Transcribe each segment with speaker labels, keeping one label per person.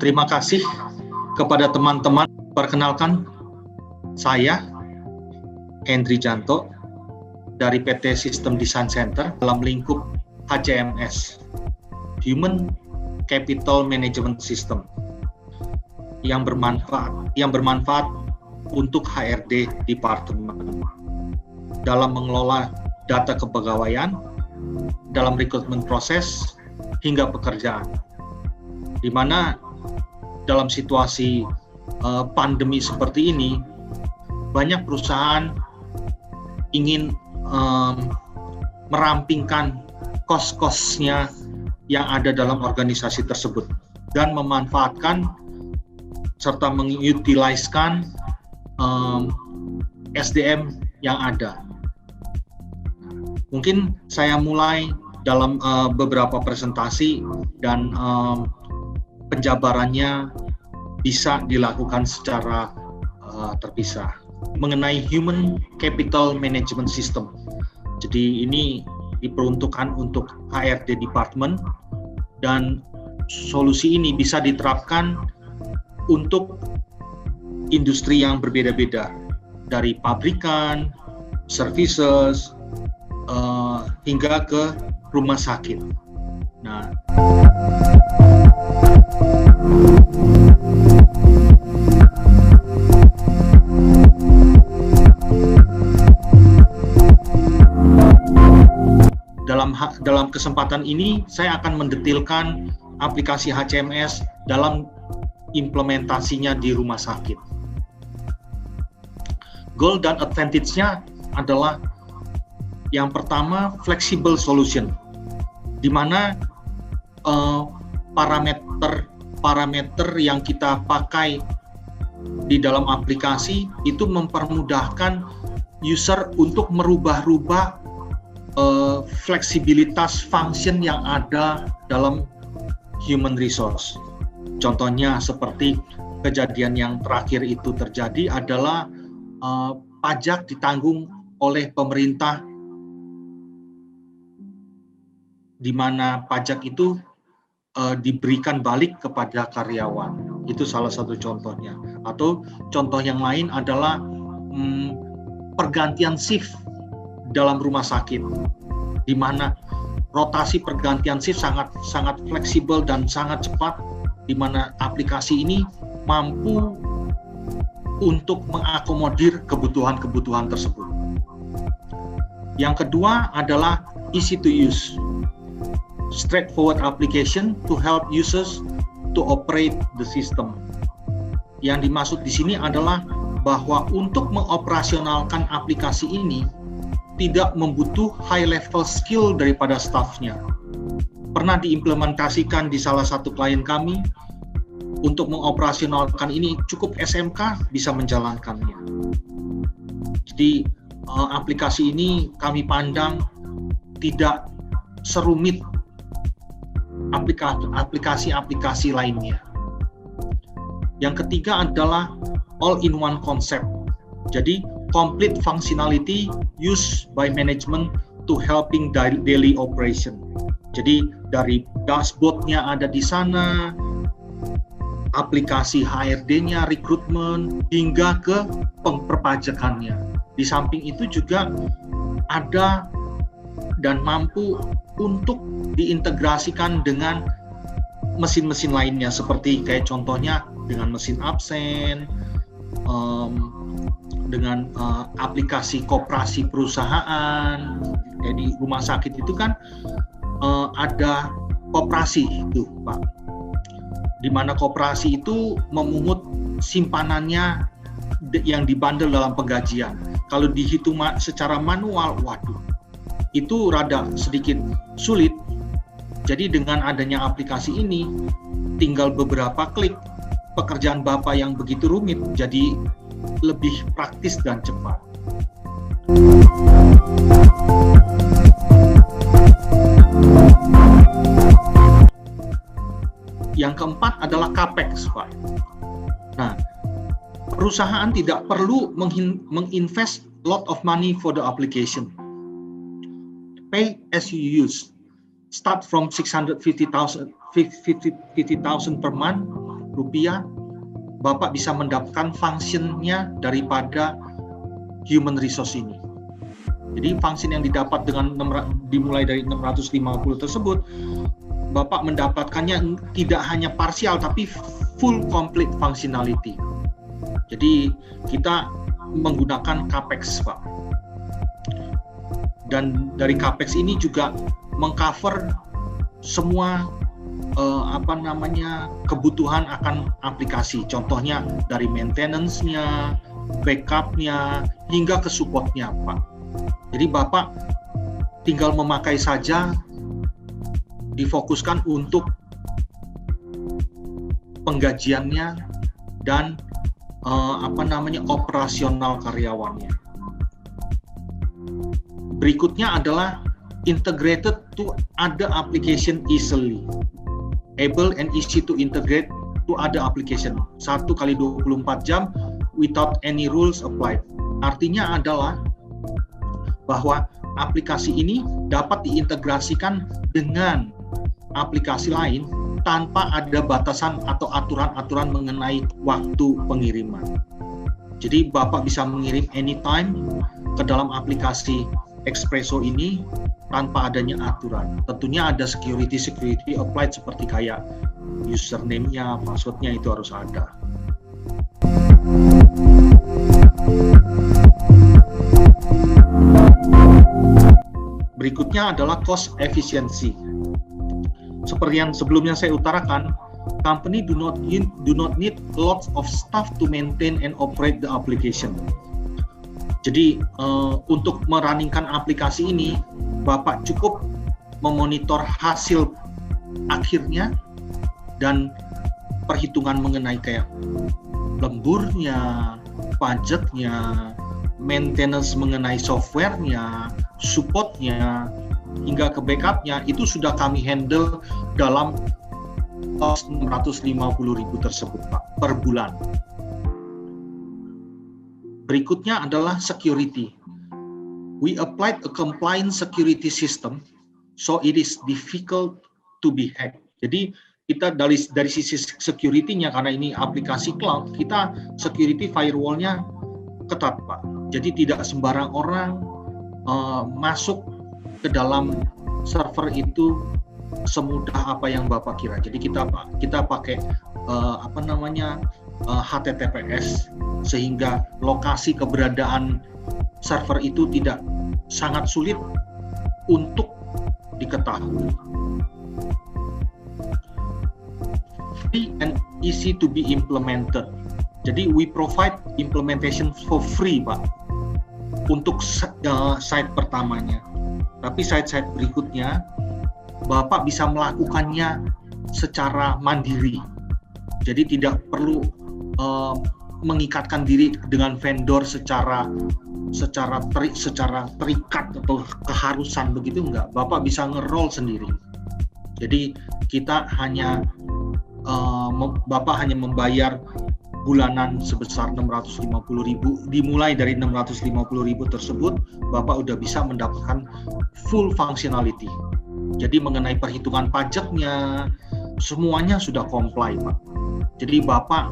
Speaker 1: Terima kasih kepada teman-teman. Perkenalkan, saya Hendry Janto dari PT System Design Center dalam lingkup HCMS, Human Capital Management System, yang bermanfaat untuk HRD Departemen dalam mengelola data kepegawaian, dalam rekrutmen proses hingga pekerjaan, di mana dalam situasi pandemi seperti ini banyak perusahaan ingin merampingkan kos-kosnya yang ada dalam organisasi tersebut dan memanfaatkan serta mengutiliskan SDM yang ada. Mungkin saya mulai dalam beberapa presentasi dan penjabarannya bisa dilakukan secara terpisah mengenai Human Capital Management System. Jadi ini diperuntukkan untuk HRD Department dan solusi ini bisa diterapkan untuk industri yang berbeda-beda, dari pabrikan, services, hingga ke rumah sakit. Nah, dalam kesempatan ini saya akan mendetilkan aplikasi HCMS dalam implementasinya di rumah sakit. Goal dan advantage-nya adalah yang pertama, flexible solution, di mana parameter yang kita pakai di dalam aplikasi itu mempermudahkan user untuk merubah-rubah fleksibilitas function yang ada dalam human resource. Contohnya seperti kejadian yang terakhir itu terjadi adalah pajak ditanggung oleh pemerintah, di mana pajak itu diberikan balik kepada karyawan. Itu salah satu contohnya. Atau contoh yang lain adalah pergantian shift dalam rumah sakit, di mana rotasi pergantian shift sangat fleksibel dan sangat cepat, di mana aplikasi ini mampu untuk mengakomodir kebutuhan-kebutuhan tersebut. Yang kedua adalah easy to use, straightforward application to help users to operate the system. Yang dimaksud di sini adalah bahwa untuk mengoperasionalkan aplikasi ini tidak membutuh high level skill daripada staffnya. Pernah diimplementasikan di salah satu klien kami. Untuk mengoperasionalkan ini cukup SMK bisa menjalankannya. Jadi aplikasi ini kami pandang tidak serumit aplikasi-aplikasi lainnya. Yang ketiga adalah all-in-one concept. Jadi complete functionality used by management to helping daily operation. Jadi dari dashboard-nya ada di sana, aplikasi HRD-nya, rekrutmen, hingga ke perpajakannya. Di samping itu juga ada dan mampu untuk diintegrasikan dengan mesin-mesin lainnya, seperti kayak contohnya dengan mesin absen, dengan aplikasi koperasi perusahaan. Jadi rumah sakit itu kan ada koperasi itu, Pak, di mana koperasi itu memungut simpanannya yang dibandel dalam penggajian. Kalau dihitung secara manual, waduh, itu rada sedikit sulit. Jadi dengan adanya aplikasi ini, tinggal beberapa klik, pekerjaan Bapak yang begitu rumit jadi lebih praktis dan cepat. Yang keempat adalah CAPEX, Pak. Nah, perusahaan tidak perlu menginvest lot of money for the application. Pay as you use. Start from 650,000 per month rupiah, Bapak bisa mendapatkan fungsinya daripada human resource ini. Jadi fungsi yang didapat dengan dimulai dari 650 tersebut, Bapak mendapatkannya tidak hanya parsial tapi full complete functionality. Jadi kita menggunakan CAPEX, Pak. Dan dari CAPEX ini juga mengcover semua kebutuhan akan aplikasi. Contohnya dari maintenance-nya, backup-nya, hingga ke support-nya, Pak. Jadi Bapak tinggal memakai saja, difokuskan untuk penggajiannya dan operasional karyawannya. Berikutnya adalah integrated to other application easily. Able and easy to integrate to other application. 1 kali 24 jam without any rules applied. Artinya adalah bahwa aplikasi ini dapat diintegrasikan dengan aplikasi lain tanpa ada batasan atau aturan-aturan mengenai waktu pengiriman. Jadi Bapak bisa mengirim anytime ke dalam aplikasi Expresso ini tanpa adanya aturan. Tentunya ada security applied seperti kayak username-nya, password-nya itu harus ada. Berikutnya adalah cost efficiency. Seperti yang sebelumnya saya utarakan, company do not need lots of staff to maintain and operate the application. Jadi untuk merunningkan aplikasi ini, Bapak cukup memonitor hasil akhirnya dan perhitungan mengenai kayak lemburnya, pajaknya, maintenance mengenai softwarenya, supportnya, hingga ke backupnya, itu sudah kami handle dalam cost 650.000 tersebut, Pak, per bulan. Berikutnya adalah security. We applied a compliant security system, so it is difficult to be hacked. Jadi kita dari sisi security-nya, karena ini aplikasi cloud, kita security firewall-nya ketat, Pak. Jadi tidak sembarang orang masuk ke dalam server itu semudah apa yang Bapak kira. Jadi kita pakai HTTPS, sehingga lokasi keberadaan server itu tidak sangat sulit untuk diketahui. Free and easy to be implemented. Jadi we provide implementation for free, Pak, untuk site pertamanya. Tapi site-site berikutnya Bapak bisa melakukannya secara mandiri. Jadi tidak perlu mengikatkan diri dengan vendor secara terikat atau keharusan, begitu enggak. Bapak bisa nge-roll sendiri. Jadi Bapak hanya membayar bulanan sebesar 650.000, dimulai dari 650.000 tersebut, Bapak udah bisa mendapatkan full functionality. Jadi mengenai perhitungan pajaknya, semuanya sudah comply, Pak. Jadi Bapak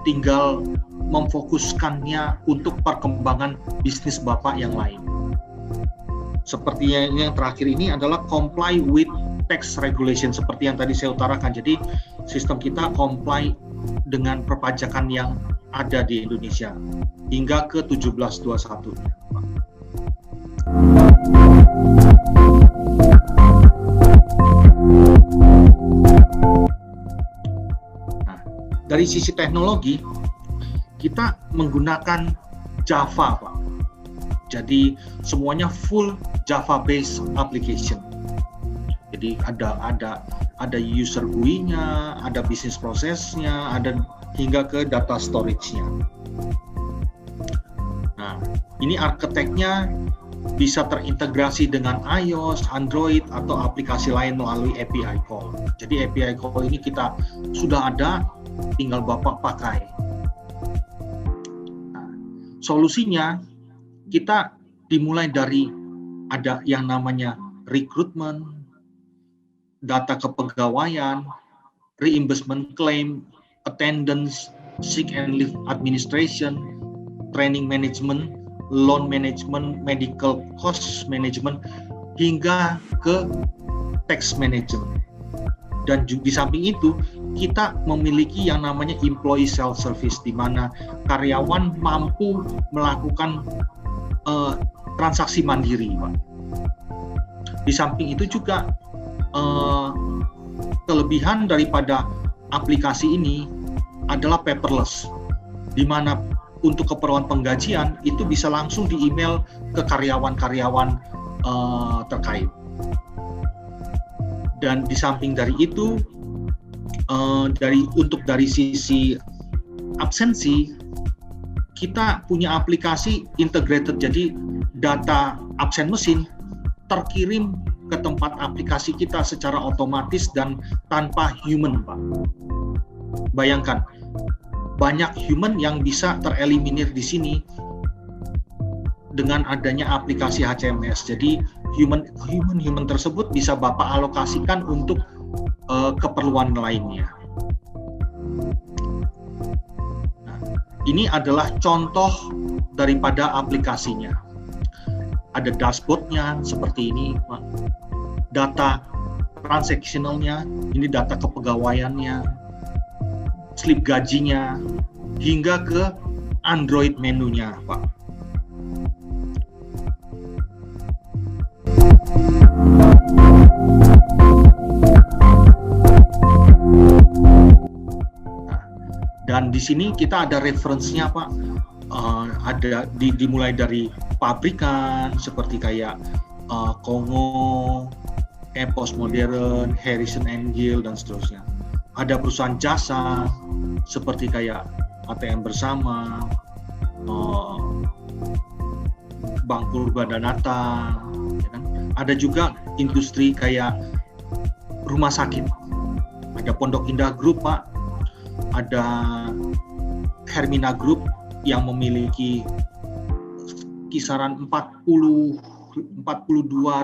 Speaker 1: tinggal memfokuskannya untuk perkembangan bisnis Bapak yang lain. Seperti yang terakhir ini adalah comply with tax regulation, seperti yang tadi saya utarakan. Jadi sistem kita comply dengan perpajakan yang ada di Indonesia hingga ke 1721. Nah, dari sisi teknologi kita menggunakan Java, Pak. Jadi semuanya full Java-based application. Jadi ada user GUI-nya, ada business process-nya, ada hingga ke data storage-nya. Nah, ini arsiteknya bisa terintegrasi dengan iOS, Android, atau aplikasi lain melalui API call. Jadi API call ini kita sudah ada, tinggal Bapak pakai. Nah, solusinya kita dimulai dari ada yang namanya rekrutmen, data kepegawaian, reimbursement claim, attendance, sick and leave administration, training management, loan management, medical cost management, hingga ke tax management. Dan di samping itu, kita memiliki yang namanya employee self-service, di mana karyawan mampu melakukan transaksi mandiri, Pak. Di samping itu juga kelebihan daripada aplikasi ini adalah paperless, di mana untuk keperluan penggajian itu bisa langsung di email ke karyawan-karyawan terkait. Dan di samping dari itu, dari sisi absensi, kita punya aplikasi integrated, jadi data absen mesin terkirim ke tempat aplikasi kita secara otomatis dan tanpa human, Pak. Bayangkan, banyak human yang bisa tereliminir di sini dengan adanya aplikasi HCMS. Jadi human tersebut bisa Bapak alokasikan untuk keperluan lainnya. Nah, ini adalah contoh daripada aplikasinya. Ada dashboardnya seperti ini, Pak. Data transaksionalnya, ini data kepegawaiannya, slip gajinya, hingga ke Android menunya, Pak. Dan di sini kita ada referensinya, Pak. Ada dimulai dari pabrikan seperti kayak Kongo, Postmodern, Harrison & Gill, dan seterusnya. Ada perusahaan jasa seperti kayak ATM Bersama, Bank Purbadanata, ya kan? Ada juga industri kayak rumah sakit, ada Pondok Indah Group, Pak, ada Hermina Group yang memiliki kisaran 42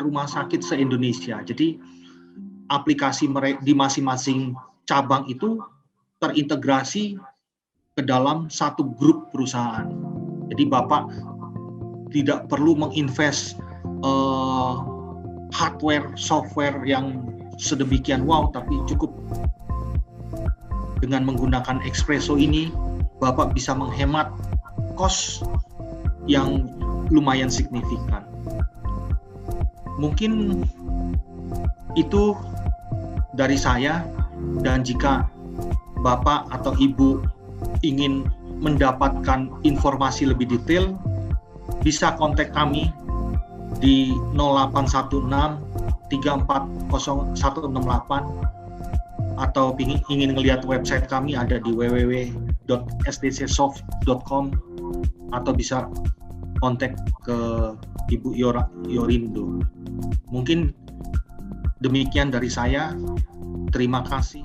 Speaker 1: rumah sakit se-Indonesia. Jadi aplikasi di masing-masing cabang itu terintegrasi ke dalam satu grup perusahaan. Jadi Bapak tidak perlu menginvest hardware, software yang sedemikian wow, tapi cukup dengan menggunakan Expresso ini, Bapak bisa menghemat cost yang lumayan signifikan. Mungkin itu dari saya, dan jika Bapak atau Ibu ingin mendapatkan informasi lebih detail, bisa kontak kami di 0816 340168, atau ingin ngelihat website kami ada di www.sdcsoft.com, atau bisa kontak ke Ibu Yorindo. Mungkin demikian dari saya. Terima kasih.